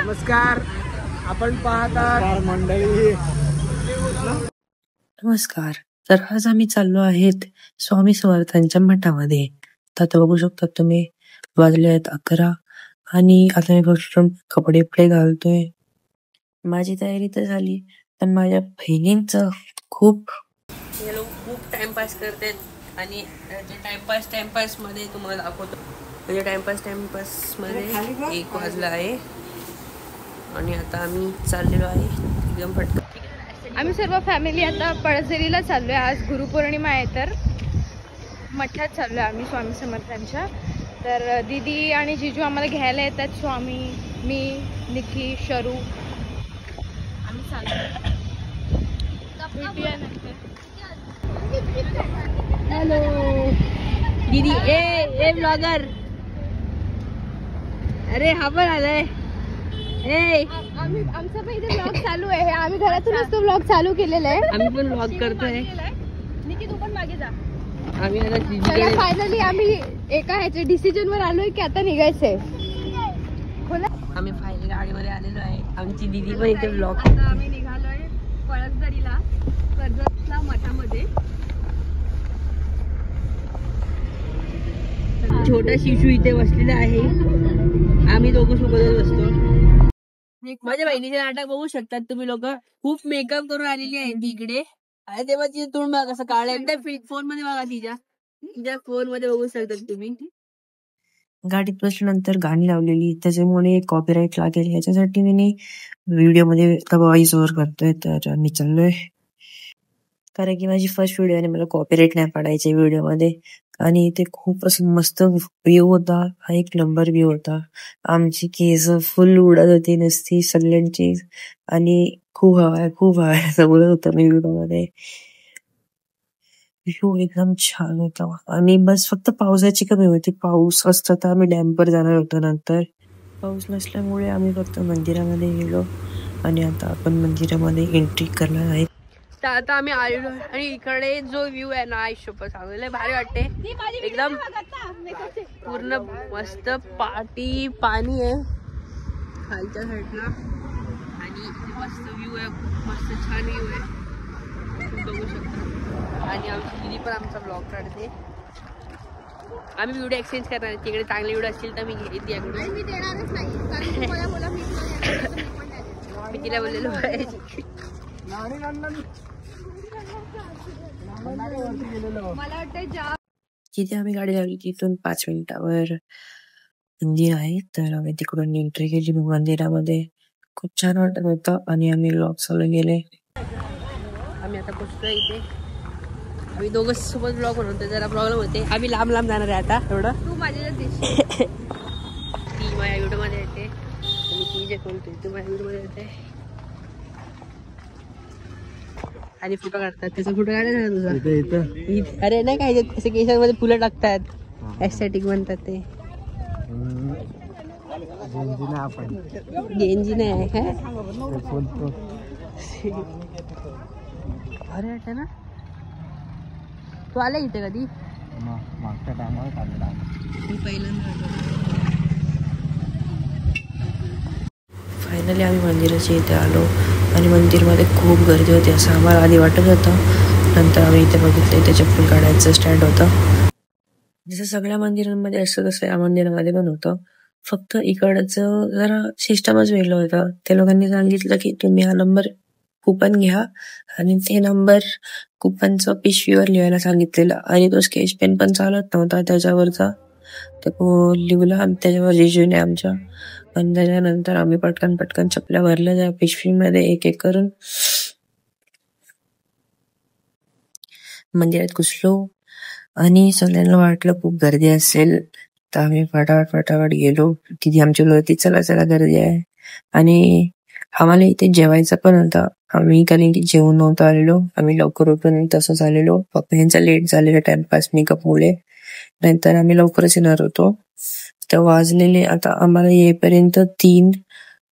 नमस्कार, आपण पाहता मंडळी. नमस्कार. तर आज आम्ही चाललो आहेत स्वामी समर्थांच्या मठामध्ये. तर आता बघू शकता तुम्ही, वाजले आहेत 11 आणि आता मी फक्त कपडे घालतोय. माझी तयारी तर झाली, पण माझ्या बहिणींचं खूप हे लोक खूप टाइमपास करतात आणि टाइमपास मध्ये तुम्हाला दाखवतो. म्हणजे टाइमपास मध्ये 1 वाजला आहे आणि आता आम्ही चाललेलो आहे एकदम पटकन. आम्ही सर्व फॅमिली आता पळसदेवीला चाललोय. आज गुरुपौर्णिमा आहे तर मठात चाललोय आम्ही स्वामी समर्थांच्या. तर दीदी आणि जीजू आम्हाला घ्यायला येतात. स्वामी, मी, निकी, शरू आम्ही चाललोय. हॅलो दीदी. ए ब्लॉगर. अरे हा पण आलाय. आमचा पहिला ब्लॉग चालू आहे. आम्ही घरातूनच तो ब्लॉग चालू केलेला आहे. आम्ही पण ब्लॉग करतोय. निकी तू पण मागे जा. आम्ही आता फायनली आम्ही एका ह्याच्या डिसिजन वर आलोय की आता निघायचंय. आम्ही फायनली गाडीमध्ये आलेलो आहे. आमची दीदी पण इथे ब्लॉग. आता आम्ही निघालोय पळसदरीला, कर्जतला मठामध्ये. छोटा शिशू इथे बसलेला आहे. आम्ही दोघं सोबतच बसतो. माझ्या बहिणीचे नाटक बघू शकतात तुम्ही लोक. खूप मेकअप करून आलेली आहे ती इकडे. आणि तेव्हा तिचं तोंड बघा कसं काढलं. एकदा फोन मध्ये बघा, तिच्या फोन मध्ये बघू शकतात तुम्ही. गाडीत बसल्यानंतर गाणी लावलेली, त्याच्यामुळे कॉपीराईट लागेल याच्यासाठी मी व्हिडिओ मध्ये व्हॉइस ओव्हर करतोय. तर मी चाललोय कारण की माझी फर्स्ट व्हिडिओ आणि मला कॉपीराईट नाही पडायचे व्हिडिओ मध्ये. आणि ते खूप असं मस्त व्ह्यू होता. हा 1 नंबर व्ह्यू होता. आमची केस फुल उडत होती नुसती सगळ्यांची. आणि खूप हवा आहे असं बोलत होतं मी व्हिडिओ मध्ये. व्ह्यू एकदम छान होता. आणि बस फक्त पावसाची कमी होती. पाऊस असता तर आम्ही डॅमवर जाणार होतो. नंतर पाऊस नसल्यामुळे आम्ही फक्त मंदिरामध्ये गेलो आणि आता आपण मंदिरामध्ये एंट्री करणार आहे. तर आता आम्ही आलेलो आणि इकडे जो व्ह्यू आहे ना, आयुष्यभर चांगलं भारी वाटते. एकदम पूर्ण मस्त पाणी आहे खालच्या साईडला आणि मस्त व्ह्यू आहे. खूप मस्त छान व्ह्यू आहे, तुम्ही बघू शकता. आणि आमची दिदी पण आमचा ब्लॉग काढते. आम्ही व्हिडिओ एक्सचेंज करणार आहे. तिकडे चांगले व्हिडिओ असतील तर मी घेते याकडून. मी देणारच नाही. मी तिला बोललेलो आहे. जिथे आम्ही गाडी लावली तिथून 5 मिनिटावर मंदिर आहे. तर आम्ही तिकडून एंट्री केली मंदिरामध्ये. खूप छान वाटत होतं आणि आम्ही व्लॉग चालू गेले. आम्ही आता पोहोचतोय इथे. आम्ही दोघं सोबत ब्लॉग बनवतोय. जरा प्रॉब्लेम होते. आम्ही लांब जाणार आहे आता. थोडं तू माझ्या दिसते. ती माझ्या व्हिडिओ मध्ये येते आणि ती जे कोणते तू माझ्या व्हिडिओ मध्ये येते आणि फोटो काढतात. त्याचा फोटो काढायचा तुझा. अरे नाही काय असे केसांमध्ये फुलं टाकतात, एस्थेटिक म्हणतात ते. गेंजी नाही आहे काय. अरे वाटत ना तू आला इथे कधी. मागच्या टायमाला आलेला मी पहिल्यांदा. फायनली आम्ही मंदिराच्या इथे आलो आणि मंदिरमध्ये खूप गर्दी होती असं आम्हाला आधी वाटत होतं. नंतर आम्ही इथे बघितले इथे चप्पल काढायचं स्टँड होतं. जसं सगळ्या मंदिरांमध्ये असतं तसं या मंदिरामध्ये पण होतं. फक्त इकडचं जरा सिस्टमच वेगळं होतं. त्या लोकांनी सांगितलं की तुम्ही हा नंबर कुपन घ्या आणि ते नंबर कुपनचं पिशवीवर लिहायला सांगितलेलं. आणि तो स्केच पेन पण चालत नव्हता त्याच्यावरचा. तो लिहिला त्याच्यावर जिजूने आमच्या. पण त्याच्यानंतर आम्ही पटकन चपल्या भरल्या त्या पिशवीमध्ये एक करून मंदिरात घुसलो. आणि सगळ्यांना वाटलं खूप गर्दी असेल तर आम्ही फटाफट गेलो. तिथे आमची बोलती चला गर्दी आहे. आणि आम्हाला इथे जेवायचं पण होतं. आम्ही कारण की जेवण नव्हतं आलेलो. आम्ही लवकर उठून तसंच आलेलो. फक्त यांचा लेट झालेला टाइमपास मेकअप मुळे. नंतर आम्ही लवकरच येणार होतो. तर वाजलेले आता आम्हाला येईपर्यंत 3.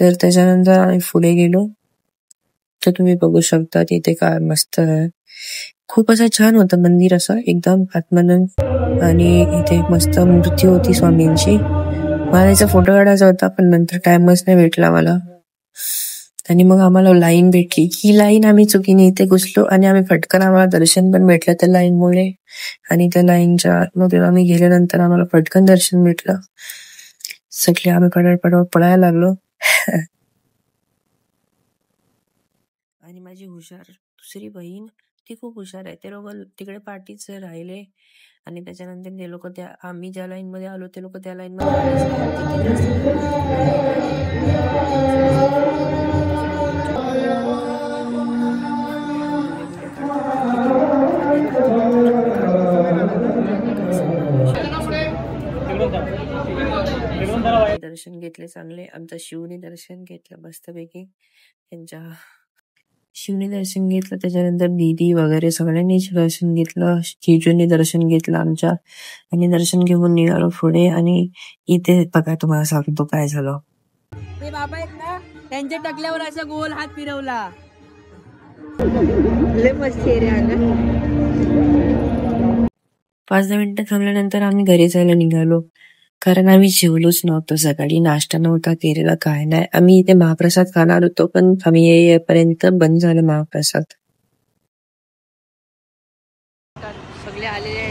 तर त्याच्यानंतर आम्ही पुढे गेलो. तर तुम्ही बघू शकता तिथे काय मस्त आहे. खूप असं छान होतं मंदिर, असं एकदम आत्मानंद. आणि इथे मस्त मूर्ती होती स्वामींची. मला याचा फोटो काढायचा होता पण नंतर टाइमच नाही भेटला मला. आणि मग आम्हाला लाईन भेटली. ही लाईन आम्ही चुकीने इथे घुसलो आणि आम्ही फटकन आम्हाला दर्शन पण भेटलं त्या लाईनमुळे. आणि त्या लाईनच्या आतमध्ये आम्ही गेल्यानंतर आम्हाला फटकन दर्शन भेटलं. सगळे आम्ही पडापड पळायला लागलो. आणि माझी हुशार दुसरी बहीण ती खूप हुशार आहे. ते लोक तिकडे पार्टीच राहिले आणि त्याच्यानंतर ते लोक त्या आम्ही ज्या लाईन मध्ये आलो ते लोक त्या लाईन मध्ये दर्शन घेतले चांगले. आमचा शिवने दर्शन घेतलं मस्तपैकी. त्यांच्या शिवने दर्शन घेतलं. त्याच्यानंतर दीदी वगैरे सगळ्यांनी दर्शन घेतलं. जिजूने दर्शन घेतलं आमच्या. आणि दर्शन घेऊन निघालो पुढे. आणि इथे बघा तुम्हाला सांगतो काय झालं. ते बाबा आहेत ना त्यांच्या टकल्यावर असा गोल हात फिरवला. लय मस्ती रे. 5-10 मिनिटं थांबल्यानंतर आम्ही घरी जायला निघालो. कारण आम्ही जेवलोच नव्हतो सकाळी. नाश्ता नव्हता केलेला काय नाही. आम्ही इथे महाप्रसाद खाणार होतो पण आम्ही येईपर्यंत बंद झालं महाप्रसाद. सगळे आलेले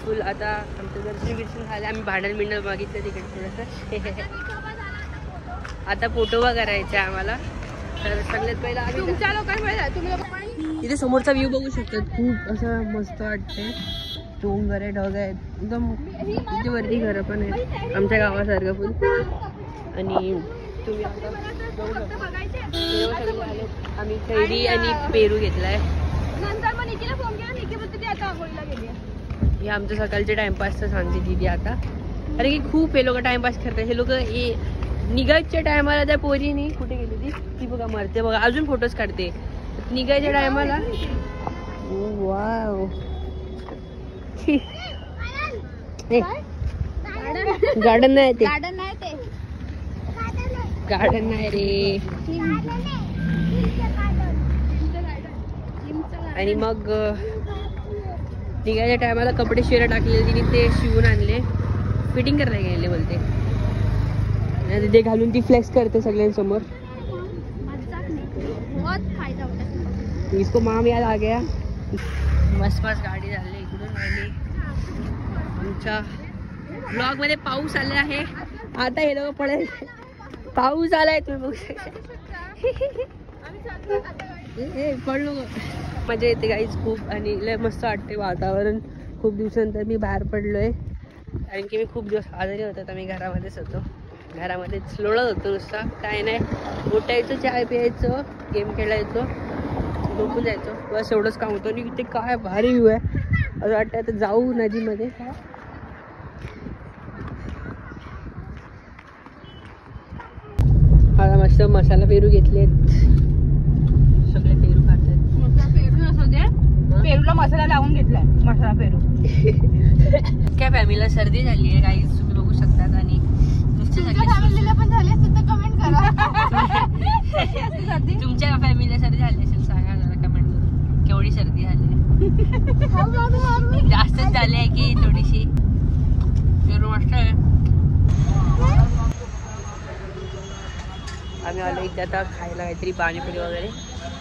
फुल. आता आमचं दर्शन बिर्शन झालं. आम्ही भांडण बिंडण मागितलं तिकडे थोडंसं. आता फोटोवा करायचा आम्हाला. तर सगळ्यात पहिला तुमच्या लोकांमध्ये तुम्ही इथे समोरचा व्ह्यू बघू शकतात. खूप असं मस्त वाटतंय. डोंगर आहे, ढग आहेत एकदम. तिथे वरती घरं पण आहेत आमच्या गावासारखं फुल. आणि तुम्ही आता आम्ही कैरी आणि पेरू घेतलाय. हे आमचं सकाळचे टाइमपासचं सांगते दीदी आता. अरे की खूप हे लोक टाइमपास करतात. हे लोक निघायच्या टायमाला त्या पोरीनी कुठे गेली ती बघा मरते बघा. अजून फोटोज काढते निघायच्या टायमाला. वाव गार्डन नाही ते. गार्डन नाही रे. आणि मग निघायच्या टायमाला कपडे शिरा टाकलेले तिने ते शिवून आणले. फिटिंग करायला गेले बोलते. ते घालून ती फ्लेक्स करते सगळ्यांसमोर. इसको माम याद आ गया. मस्त मस्त गाडी झाली इकडून. आणि आमच्या ब्लॉग मध्ये पाऊस आला आहे. आता हे लोक पडेल. पाऊस आलाय तुम्ही बघू शकता. पडलो. मजा येते गाईज खूप. आणि लय मस्त वाटते वातावरण. खूप दिवसानंतर मी बाहेर पडलोय. कारण की मी खूप दिवस आजारी होतो तर मी घरामध्येच होतो. घरामध्येच लोळत होतो नुसता. काय नाही उठायचं चहा प्यायचं गेम खेळायचो झोपून जायचो बस एवढंच काम होतं. आणि इथे काय भारी व्ह्यू आहे. असं वाटतं आता जाऊ नदीमध्ये. मला मस्त मसाला पेरू घेतलेत. सगळे पेरू खातात. पेरू असू दे. पेरूला मसाला लावून घेतलाय. मसाला पेरू. काय फॅमिलीला सर्दी झाली आहे काही तुम्ही बघू शकतात. आणि तुमच्या पण झाली असेल तर कमेंट करा. तुमच्या फॅमिलीला सर्दी झाली असेल सांगा जरा कमेंट करून. केवढी सर्दी झाली. जास्तच झाली आहे की थोडीशी. पेरू मस्त आहे. आम्ही आलो इथे आता खायला काहीतरी पाणीपुरी वगैरे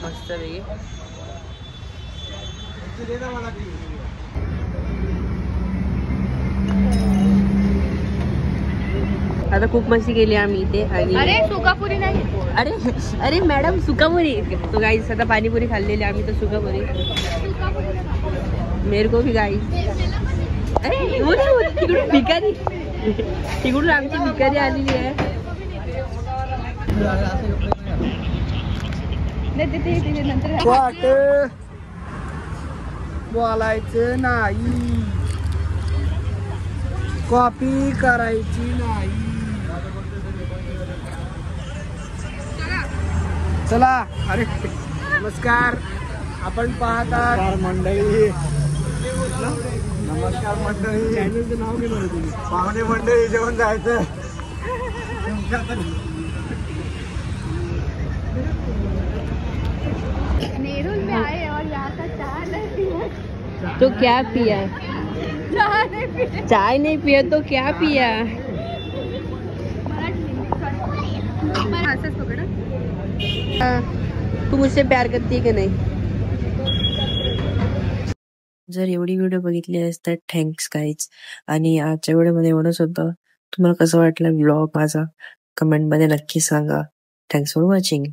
मस्त वेगळी. आता खूप मस्ती केली आम्ही इथे. आणि अरे सुकापुरी नाही. अरे अरे मॅडम सुकापुरी. तो गाईस आता पाणीपुरी खाल्लेली आम्ही तर सुकापुरी. मेरे को भी गाईस. अरे तिकडून भिकारी. तिकडून आमची भिकारी आलेली आहे. बोलायचं नाही. कॉपी करायची नाही. चला. अरे नमस्कार. आपण पाहता मंडळी. नमस्कार मंडळी. चॅनलचं नाव घे बरं तुम्ही. पाहुणे मंडळी जेवण जायचं. तो क्या पिया है. चाय नहीं पिया तो क्या पिया. तू मुझसे प्यार करती है की नाही. जर एवढी व्हिडिओ बघितली आहेस तर थँक्स गाईज. आणि आजच्या व्हिडिओमध्ये एवढंच होतं. तुम्हाला कसं वाटलं व्लॉग माझा कमेंटमध्ये नक्की सांगा. Thanks for watching.